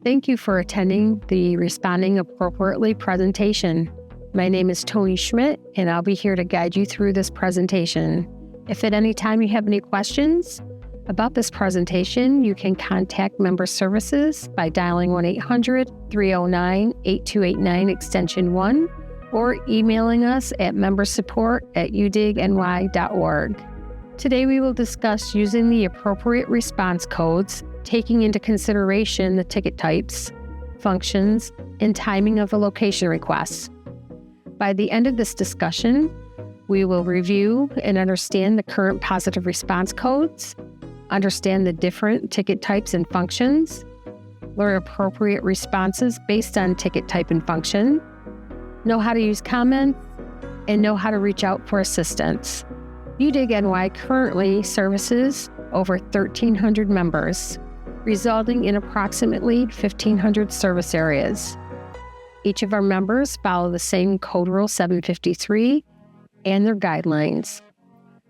Thank you for attending the Responding Appropriately presentation. My name is Tony Schmidt, and I'll be here to guide you through this presentation. If at any time you have any questions about this presentation, you can contact Member Services by dialing 1-800-309-8289 extension 1 or emailing us at membersupport@udigny.org. Today we will discuss using the appropriate response codes, taking into consideration the ticket types, functions, and timing of the location requests. By the end of this discussion, we will review and understand the current positive response codes, understand the different ticket types and functions, learn appropriate responses based on ticket type and function, know how to use comments, and know how to reach out for assistance. UDIG-NY currently services over 1,300 members, resulting in approximately 1,500 service areas. Each of our members follow the same Code Rule 753 and their guidelines,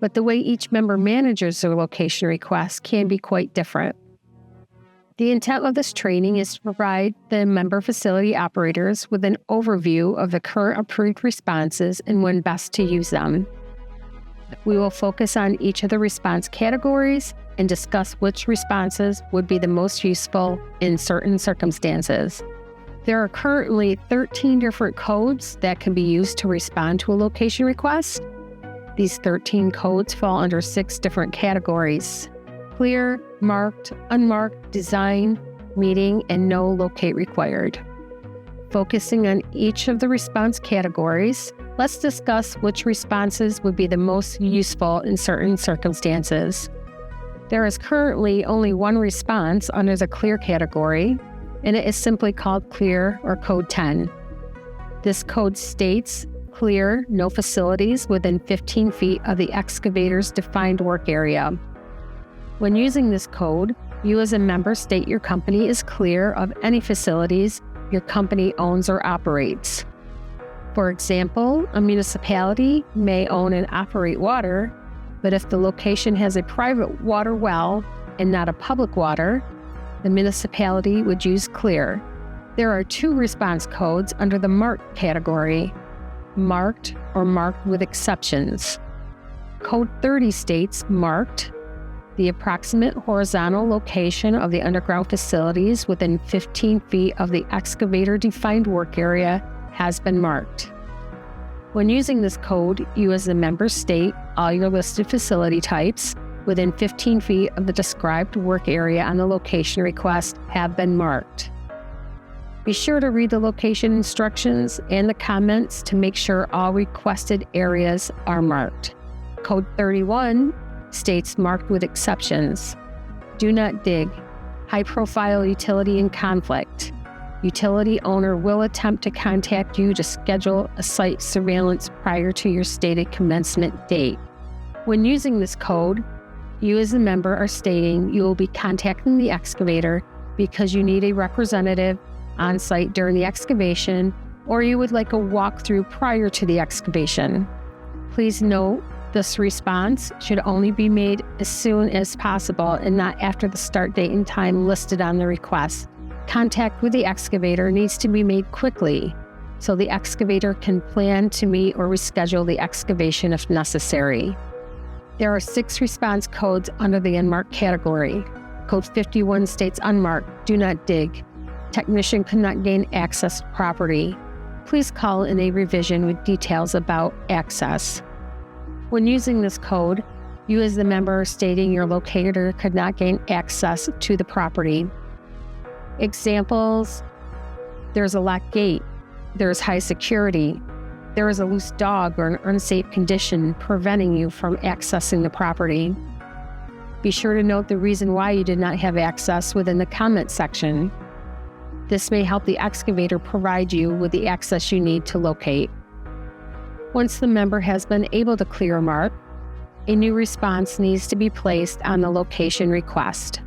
but the way each member manages their location requests can be quite different. The intent of this training is to provide the member facility operators with an overview of the current approved responses and when best to use them. We will focus on each of the response categories and discuss which responses would be the most useful in certain circumstances. There are currently 13 different codes that can be used to respond to a location request. These 13 codes fall under 6 different categories: clear, marked, unmarked, design, meeting, and no locate required. Focusing on each of the response categories, let's discuss which responses would be the most useful in certain circumstances. There is currently only one response under the clear category, and it is simply called clear or code 10. This code states, clear, no facilities within 15 feet of the excavator's defined work area. When using this code, you as a member state your company is clear of any facilities your company owns or operates. For example, a municipality may own and operate water, but if the location has a private water well and not a public water, the municipality would use clear. There are 2 response codes under the marked category: marked or marked with exceptions. Code 30 states marked, the approximate horizontal location of the underground facilities within 15 feet of the excavator-defined work area has been marked. When using this code, you as the member state all your listed facility types within 15 feet of the described work area on the location request have been marked. Be sure to read the location instructions and the comments to make sure all requested areas are marked. Code 31 states marked with exceptions: do not dig, high-profile utility in conflict. Utility owner will attempt to contact you to schedule a site surveillance prior to your stated commencement date. When using this code, you as a member are stating you will be contacting the excavator because you need a representative on site during the excavation, or you would like a walkthrough prior to the excavation. Please note, this response should only be made as soon as possible and not after the start date and time listed on the request. Contact with the excavator needs to be made quickly so the excavator can plan to meet or reschedule the excavation if necessary. There are 6 response codes under the unmarked category. Code 51 states unmarked, do not dig. Technician cannot gain access to property. Please call in a revision with details about access. When using this code, you as the member are stating your locator could not gain access to the property. Examples: there's a locked gate, there's high security, there is a loose dog or an unsafe condition preventing you from accessing the property. Be sure to note the reason why you did not have access within the comment section. This may help the excavator provide you with the access you need to locate. Once the member has been able to clear a mark, a new response needs to be placed on the location request.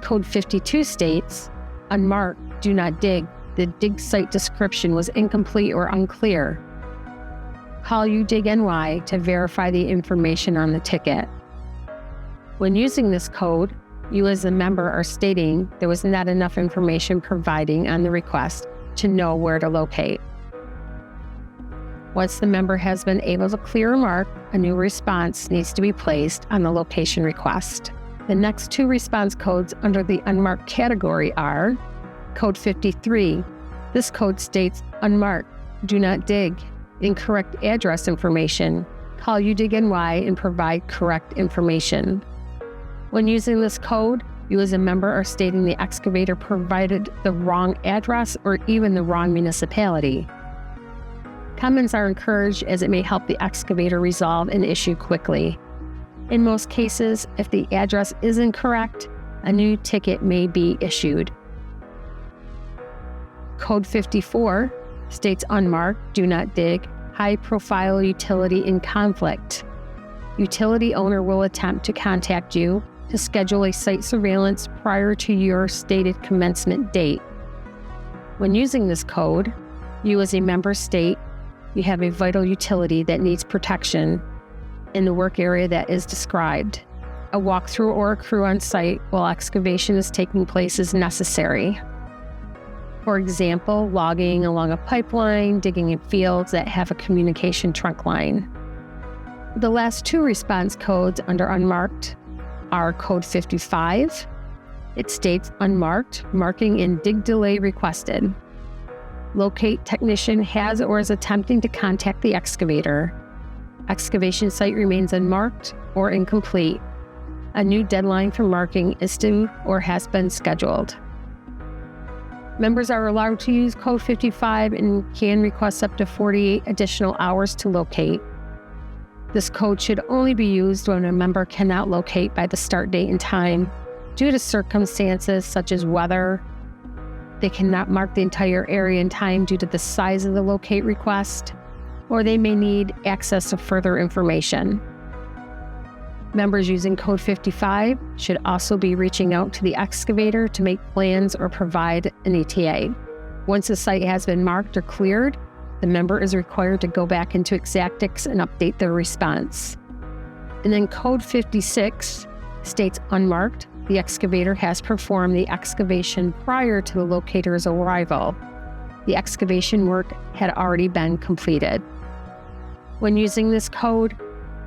Code 52 states, unmarked, do not dig. The dig site description was incomplete or unclear. Call UDIG-NY to verify the information on the ticket. When using this code, you as a member are stating there was not enough information providing on the request to know where to locate. Once the member has been able to clear a mark, a new response needs to be placed on the location request. The next two response codes under the unmarked category are Code 53. This code states unmarked, do not dig, incorrect address information, call UDIG NY and provide correct information. When using this code, you as a member are stating the excavator provided the wrong address or even the wrong municipality. Comments are encouraged as it may help the excavator resolve an issue quickly. In most cases, if the address is incorrect, a new ticket may be issued. Code 54 states unmarked, do not dig, high-profile utility in conflict. Utility owner will attempt to contact you to schedule a site surveillance prior to your stated commencement date. When using this code, you as a member state you have a vital utility that needs protection in the work area that is described. A walkthrough or a crew on site while excavation is taking place is necessary. For example, logging along a pipeline, digging in fields that have a communication trunk line. The last two response codes under unmarked are Code 55. It states unmarked, marking in dig delay requested. Locate technician has or is attempting to contact the excavator. Excavation site remains unmarked or incomplete. A new deadline for marking is due or has been scheduled. Members are allowed to use Code 55 and can request up to 48 additional hours to locate. This code should only be used when a member cannot locate by the start date and time due to circumstances such as weather. They cannot mark the entire area in time due to the size of the locate request, or they may need access to further information. Members using Code 55 should also be reaching out to the excavator to make plans or provide an ETA. Once the site has been marked or cleared, the member is required to go back into Exactix and update their response. And then Code 56 states unmarked, the excavator has performed the excavation prior to the locator's arrival. The excavation work had already been completed. When using this code,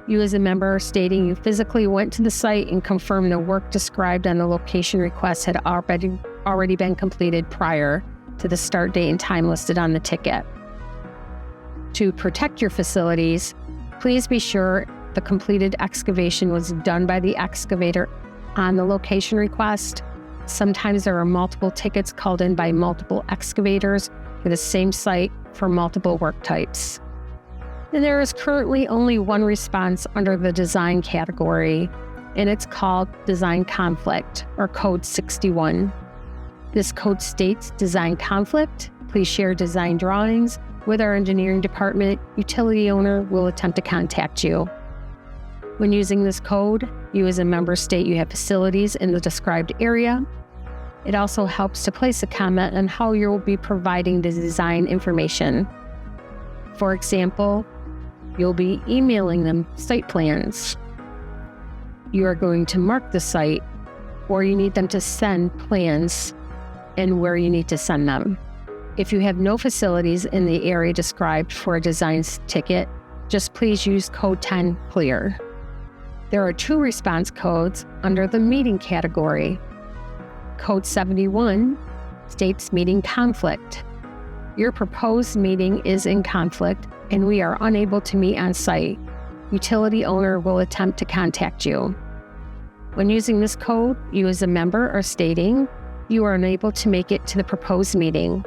you as a member are stating you physically went to the site and confirmed the work described on the location request had already been completed prior to the start date and time listed on the ticket. To protect your facilities, please be sure the completed excavation was done by the excavator on the location request. Sometimes there are multiple tickets called in by multiple excavators for the same site for multiple work types. And there is currently only one response under the design category, and it's called Design Conflict, or Code 61. This code states design conflict, please share design drawings with our engineering department. Utility owner will attempt to contact you. When using this code, you as a member state you have facilities in the described area. It also helps to place a comment on how you will be providing the design information. For example, you'll be emailing them site plans. You are going to mark the site, or you need them to send plans and where you need to send them. If you have no facilities in the area described for a design ticket, just please use Code 10 Clear. There are two response codes under the meeting category. Code 71 states meeting conflict. Your proposed meeting is in conflict and we are unable to meet on site. Utility owner will attempt to contact you. When using this code, you as a member are stating you are unable to make it to the proposed meeting,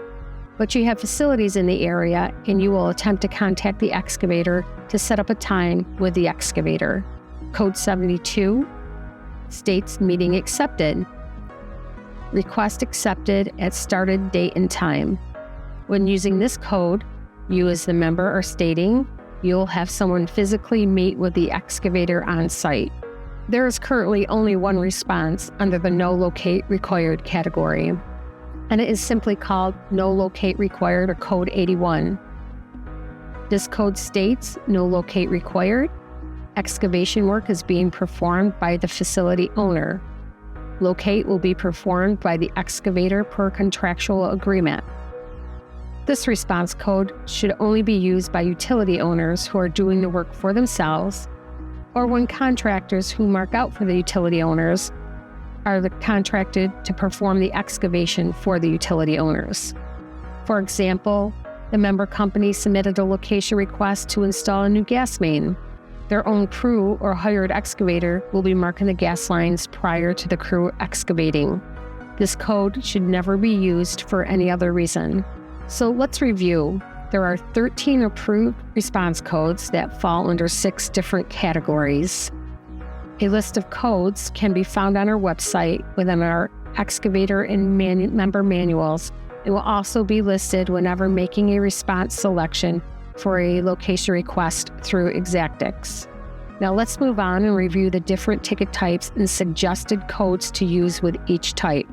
but you have facilities in the area and you will attempt to contact the excavator to set up a time with the excavator. Code 72 states meeting accepted. Request accepted at started date and time. When using this code, you as the member are stating you'll have someone physically meet with the excavator on site. There is currently only one response under the No Locate Required category, and it is simply called No Locate Required, or Code 81. This code states No Locate Required. Excavation work is being performed by the facility owner. Locate will be performed by the excavator per contractual agreement. This response code should only be used by utility owners who are doing the work for themselves, or when contractors who mark out for the utility owners are contracted to perform the excavation for the utility owners. For example, the member company submitted a location request to install a new gas main. Their own crew or hired excavator will be marking the gas lines prior to the crew excavating. This code should never be used for any other reason. So let's review. There are 13 approved response codes that fall under 6 different categories. A list of codes can be found on our website within our excavator and member manuals. It will also be listed whenever making a response selection for a location request through Exactix. Now let's move on and review the different ticket types and suggested codes to use with each type.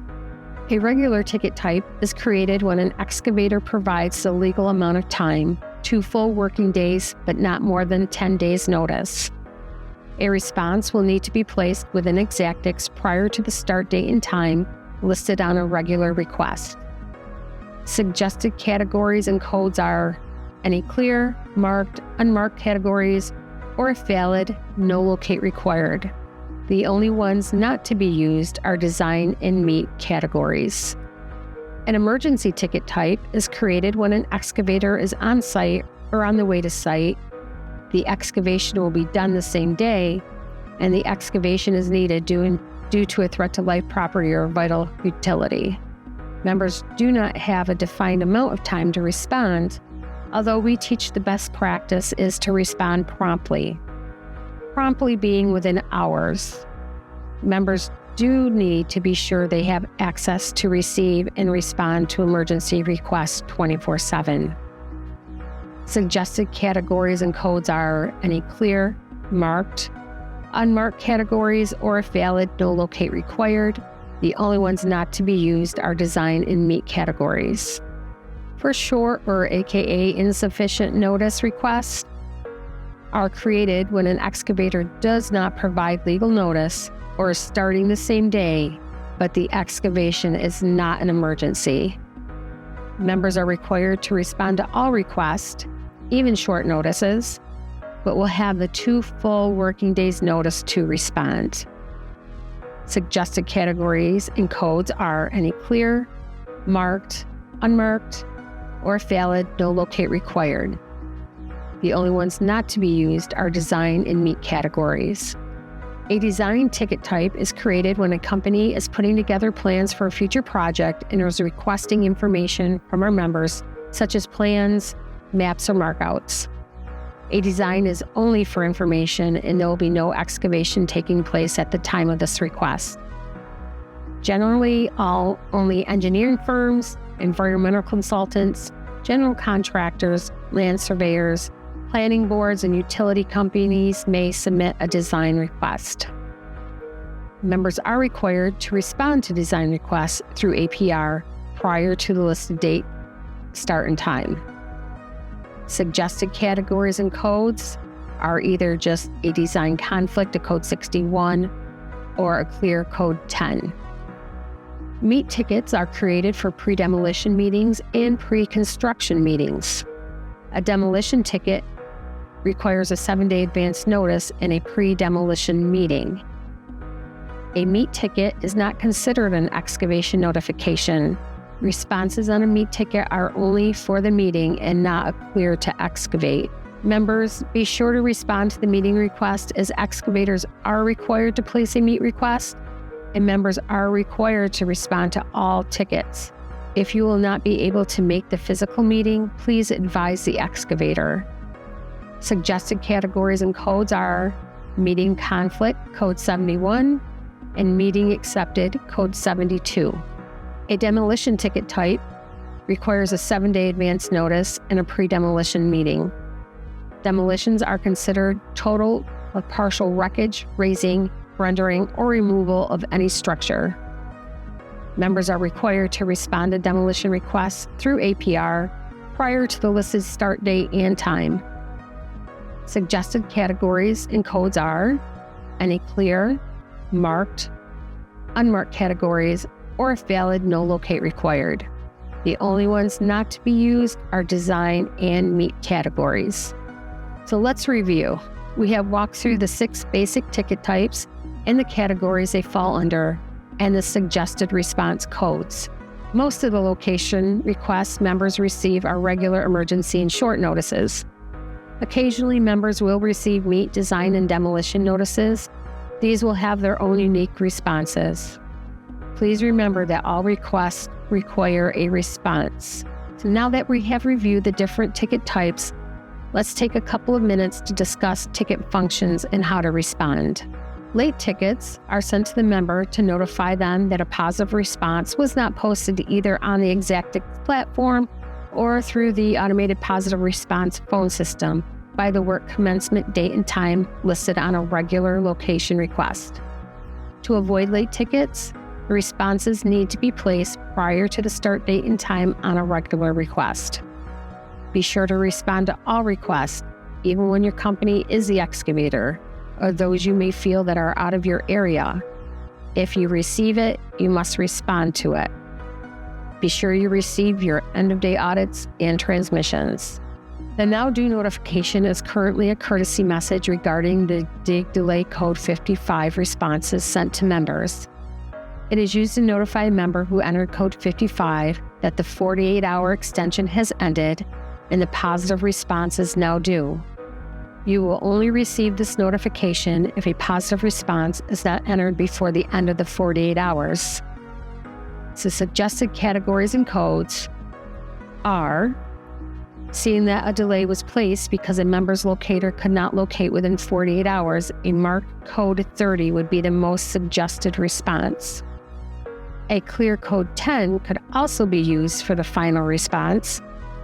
A regular ticket type is created when an excavator provides the legal amount of time, 2 full working days, but not more than 10 days notice. A response will need to be placed within Exactix prior to the start date and time listed on a regular request. Suggested categories and codes are any clear, marked, unmarked categories, or if valid, no locate required. The only ones not to be used are design and meet categories. An emergency ticket type is created when an excavator is on site or on the way to site. The excavation will be done the same day, and the excavation is needed due to a threat to life, property, or vital utility. Members do not have a defined amount of time to respond, although we teach the best practice is to respond promptly. Promptly being within hours. Members do need to be sure they have access to receive and respond to emergency requests 24/7. Suggested categories and codes are any clear, marked, unmarked categories, or if valid, no locate required. The only ones not to be used are design and meet categories. For short or AKA insufficient notice requests are created when an excavator does not provide legal notice or is starting the same day, but the excavation is not an emergency. Members are required to respond to all requests, even short notices, but will have the 2 full working days notice to respond. Suggested categories and codes are any clear, marked, unmarked, or if valid, no locate required. The only ones not to be used are design and meet categories. A design ticket type is created when a company is putting together plans for a future project and is requesting information from our members, such as plans, maps, or markouts. A design is only for information, and there will be no excavation taking place at the time of this request. Generally, only engineering firms, environmental consultants, general contractors, land surveyors, planning boards, and utility companies may submit a design request. Members are required to respond to design requests through APR prior to the listed date, start, and time. Suggested categories and codes are either just a design conflict, a code 61, or a clear code 10. Meet tickets are created for pre-demolition meetings and pre-construction meetings. A demolition ticket requires a 7-day advance notice in a pre-demolition meeting. A meet ticket is not considered an excavation notification. Responses on a meet ticket are only for the meeting and not a clear to excavate. Members, be sure to respond to the meeting request, as excavators are required to place a meet request, and members are required to respond to all tickets. If you will not be able to make the physical meeting, please advise the excavator. Suggested categories and codes are meeting conflict, code 71, and meeting accepted, code 72. A demolition ticket type requires a 7-day advance notice and a pre-demolition meeting. Demolitions are considered total or partial wreckage, razing, rendering, or removal of any structure. Members are required to respond to demolition requests through APR prior to the listed start date and time. Suggested categories and codes are any clear, marked, unmarked categories, or if valid, no locate required. The only ones not to be used are design and meet categories. So let's review. We have walked through the 6 basic ticket types and the categories they fall under, and the suggested response codes. Most of the location requests members receive are regular emergency and short notices. Occasionally, members will receive meet, design, and demolition notices. These will have their own unique responses. Please remember that all requests require a response. So now that we have reviewed the different ticket types, let's take a couple of minutes to discuss ticket functions and how to respond. Late tickets are sent to the member to notify them that a positive response was not posted either on the Xactix platform or through the automated positive response phone system by the work commencement date and time listed on a regular location request. To avoid late tickets, the responses need to be placed prior to the start date and time on a regular request. Be sure to respond to all requests, even when your company is the excavator, or those you may feel that are out of your area. If you receive it, you must respond to it. Be sure you receive your end-of-day audits and transmissions. The Now Due notification is currently a courtesy message regarding the dig delay code 55 responses sent to members. It is used to notify a member who entered code 55 that the 48-hour extension has ended and the positive response is now due. You will only receive this notification if a positive response is not entered before the end of the 48 hours. So suggested categories and codes are: seeing that a delay was placed because a member's locator could not locate within 48 hours, a marked code 30 would be the most suggested response. A clear code 10 could also be used for the final response,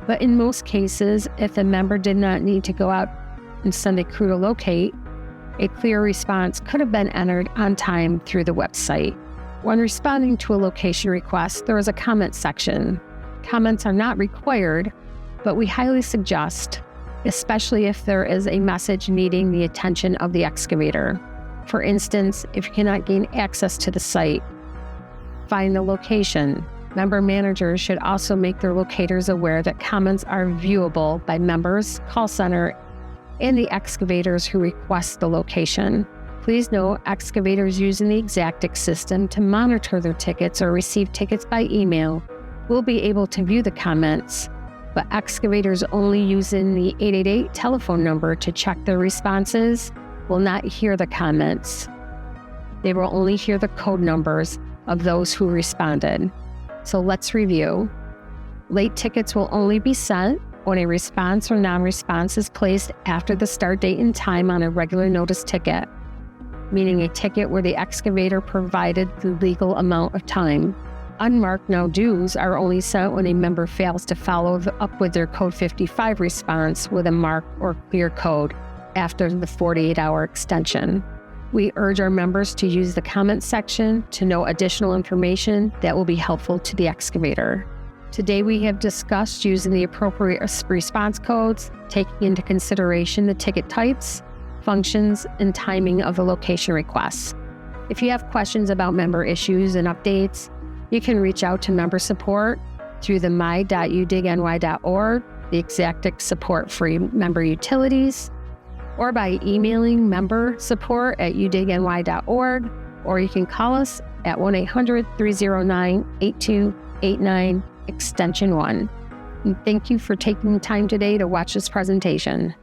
but in most cases, if the member did not need to go out and send a crew to locate, a clear response could have been entered on time through the website. When responding to a location request, there is a comment section. Comments are not required, but we highly suggest, especially if there is a message needing the attention of the excavator. For instance, if you cannot gain access to the site, find the location. Member managers should also make their locators aware that comments are viewable by members, call center, and the excavators who request the location. Please note, excavators using the Xactix system to monitor their tickets or receive tickets by email will be able to view the comments, but excavators only using the 888 telephone number to check their responses will not hear the comments. They will only hear the code numbers of those who responded. So let's review. Late tickets will only be sent when a response or non-response is placed after the start date and time on a regular notice ticket, meaning a ticket where the excavator provided the legal amount of time. Unmarked now dues are only sent when a member fails to follow up with their code 55 response with a marked or clear code after the 48-hour extension. We urge our members to use the comment section to know additional information that will be helpful to the excavator. Today we have discussed using the appropriate response codes, taking into consideration the ticket types, functions, and timing of the location requests. If you have questions about member issues and updates, you can reach out to member support through the my.udigny.org, the Xactix support for member utilities, or by emailing membersupport@udigny.org, or you can call us at 1-800-309-8289, extension 1. And thank you for taking the time today to watch this presentation.